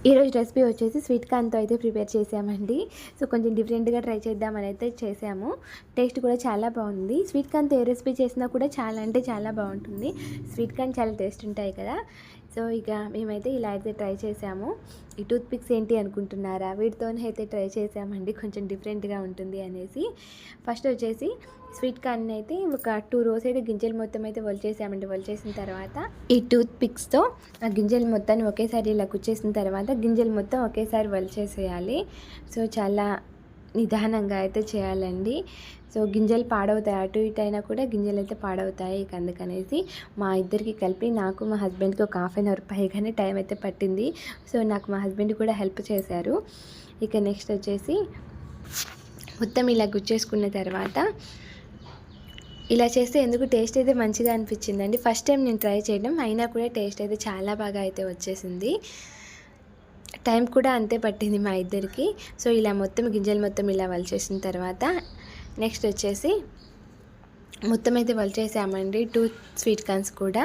ఈరోజు రెసిపీ వచ్చేసి స్వీట్ కార్న్తో అయితే ప్రిపేర్ చేసామండి. సో కొంచెం డిఫరెంట్గా ట్రై చేద్దామని అయితే చేసాము. టేస్ట్ కూడా చాలా బాగుంది. స్వీట్ కార్న్తో ఏ రెసిపీ చేసినా కూడా చాలా అంటే చాలా బాగుంటుంది. స్వీట్ కార్న్ చాలా టేస్ట్ ఉంటాయి కదా. సో ఇక మేమైతే ఇలా అయితే ట్రై చేసాము. ఈ టూత్ పిక్స్ ఏంటి అనుకుంటున్నారా? వీటితోనే అయితే ట్రై చేసామండి, కొంచెం డిఫరెంట్గా ఉంటుంది అనేసి. ఫస్ట్ వచ్చేసి స్వీట్ కార్న్ అయితే ఒక 2 రోస్ అయితే గింజలు మొత్తం అయితే వలిచేసామండి. వలిచేసిన తర్వాత ఈ టూత్ పిక్స్తో ఆ గింజలు మొత్తాన్ని ఒకేసారి ఇలా కుచ్చేసిన తర్వాత గింజలు మొత్తం ఒకేసారి వలిచేసేయాలి. సో చాలా నిదానంగా అయితే చేయాలండి. సో గింజలు పాడవుతాయి, అటు ఇటు అయినా కూడా గింజలు అయితే పాడవుతాయి. ఇక అందుకనేసి మా ఇద్దరికి కలిపి నాకు మా హస్బెండ్కి ఒక ½ అవర్ పైగానే టైం అయితే పట్టింది. సో నాకు మా హస్బెండ్ కూడా హెల్ప్ చేశారు. ఇక నెక్స్ట్ వచ్చేసి మొత్తం ఇలా గుచ్చేసుకున్న తర్వాత ఇలా చేస్తే ఎందుకు టేస్ట్ అయితే మంచిగా అనిపించిందండి. ఫస్ట్ టైం నేను ట్రై చేయడం, అయినా కూడా టేస్ట్ అయితే చాలా బాగా అయితే వచ్చేసింది. టైం కూడా అంతే పట్టింది మా ఇద్దరికి. సో ఇలా మొత్తం గింజలు మొత్తం ఇలా వలిచేసిన తర్వాత నెక్స్ట్ వచ్చేసి మొత్తం అయితే వలిచేసామండి 2 స్వీట్ కార్న్స్ కూడా.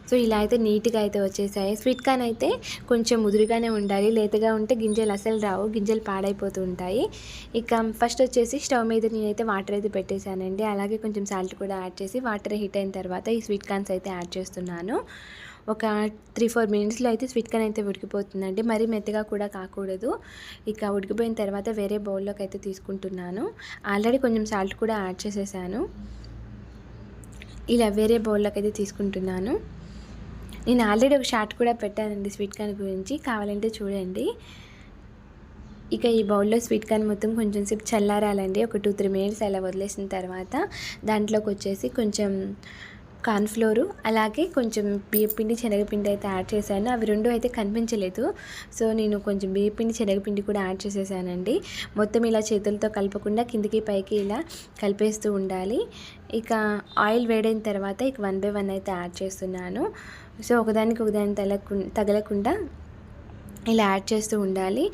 సో ఇలా అయితే నీట్గా అయితే వచ్చేసాయి. స్వీట్ కార్న్ అయితే కొంచెం ముదురుగానే ఉండాలి, లేతగా ఉంటే గింజలు అసలు రావు, గింజలు పాడైపోతూ ఉంటాయి. ఇక ఫస్ట్ వచ్చేసి స్టవ్ మీద నేనైతే వాటర్ అయితే పెట్టేశానండి. అలాగే కొంచెం సాల్ట్ కూడా యాడ్ చేసి వాటర్ హీట్ అయిన తర్వాత ఈ స్వీట్ కార్న్స్ అయితే యాడ్ చేస్తున్నాను. ఒక 3-4 మినిట్స్లో అయితే స్వీట్ కార్న్ అయితే ఉడికిపోతుందండి. మరీ మెత్తగా కూడా కాకూడదు. ఇక ఉడికిపోయిన తర్వాత వేరే బౌల్లోకి అయితే తీసుకుంటున్నాను. ఆల్రెడీ కొంచెం సాల్ట్ కూడా యాడ్ చేసేసాను. ఇలా వేరే బౌల్లోకి అయితే తీసుకుంటున్నాను. నేను ఆల్రెడీ ఒక షార్ట్ కూడా పెట్టానండి స్వీట్ కార్న్ గురించి, కావాలంటే చూడండి. ఇక ఈ బౌల్లో స్వీట్ కార్న్ మొత్తం కొంచెం సేపు చల్లారాలండి. ఒక 2-3 మినిట్స్ అలా వదిలేసిన తర్వాత దాంట్లోకి వచ్చేసి కొంచెం కార్న్ఫ్లోరు అలాగే కొంచెం బియ్యపిండి శనగపిండి అయితే యాడ్ చేశాను. అవి రెండు అయితే కనిపించలేదు. సో నేను కొంచెం బియ్యపిండి శనగపిండి కూడా యాడ్ చేసేసానండి. మొత్తం ఇలా చేతులతో కలపకుండా కిందికి పైకి ఇలా కలిపేస్తూ ఉండాలి. ఇక ఆయిల్ వేడైన తర్వాత ఇక 1 by 1 అయితే యాడ్ చేస్తున్నాను. సో ఒకదానికి తగలకుండా ఇలా యాడ్ చేస్తూ ఉండాలి.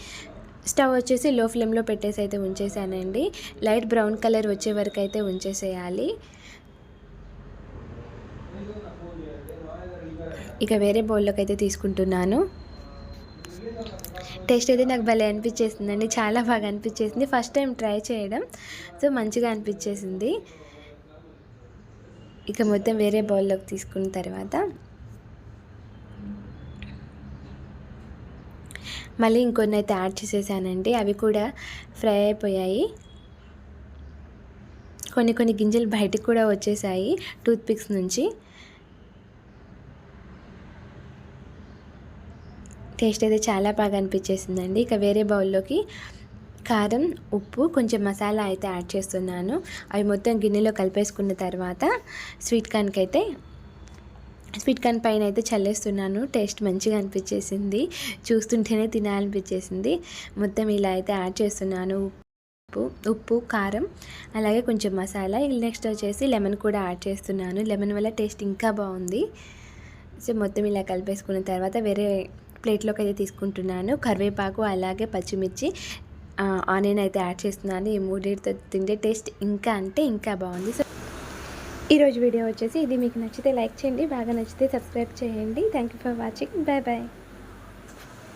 స్టవ్ వచ్చేసి లో ఫ్లేమ్లో పెట్టేసి అయితే ఉంచేసానండి. లైట్ బ్రౌన్ కలర్ వచ్చే వరకు అయితే ఉంచేసేయాలి. ఇక వేరే బౌల్లోకి అయితే తీసుకుంటున్నాను. టేస్ట్ అయితే నాకు భలే అనిపించేసిందండి, చాలా బాగా అనిపించేసింది. ఫస్ట్ టైం ట్రై చేయడం, సో మంచిగా అనిపించేసింది. ఇక మొత్తం వేరే బౌల్లోకి తీసుకున్న తర్వాత మళ్ళీ ఇంకొన్ని అయితే యాడ్ చేసేసానండి. అవి కూడా ఫ్రై అయిపోయాయి. కొన్ని గింజలు బయటకు కూడా వచ్చేసాయి టూత్ పిక్స్ నుంచి. టేస్ట్ అయితే చాలా బాగా అనిపించేసిందండి. ఇక వేరే బౌల్లోకి కారం, ఉప్పు, కొంచెం మసాలా అయితే యాడ్ చేస్తున్నాను. అవి మొత్తం గిన్నెలో కలిపేసుకున్న తర్వాత స్వీట్ కార్న్ పైన అయితే చల్లేస్తున్నాను. టేస్ట్ మంచిగా అనిపించేసింది, చూస్తుంటేనే తినాలనిపించేసింది. మొత్తం ఇలా అయితే యాడ్ చేస్తున్నాను. ఉప్పు, కారం, అలాగే కొంచెం మసాలా. నెక్స్ట్ వచ్చేసి లెమన్ కూడా యాడ్ చేస్తున్నాను. లెమన్ వల్ల టేస్ట్ ఇంకా బాగుంది. సో మొత్తం ఇలా కలిపేసుకున్న తర్వాత వేరే ప్లేట్లోకి అయితే తీసుకుంటున్నాను. కరివేపాకు అలాగే పచ్చిమిర్చి, ఆనియన్ అయితే యాడ్ చేస్తున్నాను. ఈ మూడింటితో తింటే టేస్ట్ ఇంకా అంటే ఇంకా బాగుంది. సో ఈరోజు వీడియో వచ్చేసి ఇది. మీకు నచ్చితే లైక్ చేయండి, బాగా నచ్చితే సబ్స్క్రైబ్ చేయండి. Thank you for watching. Bye bye.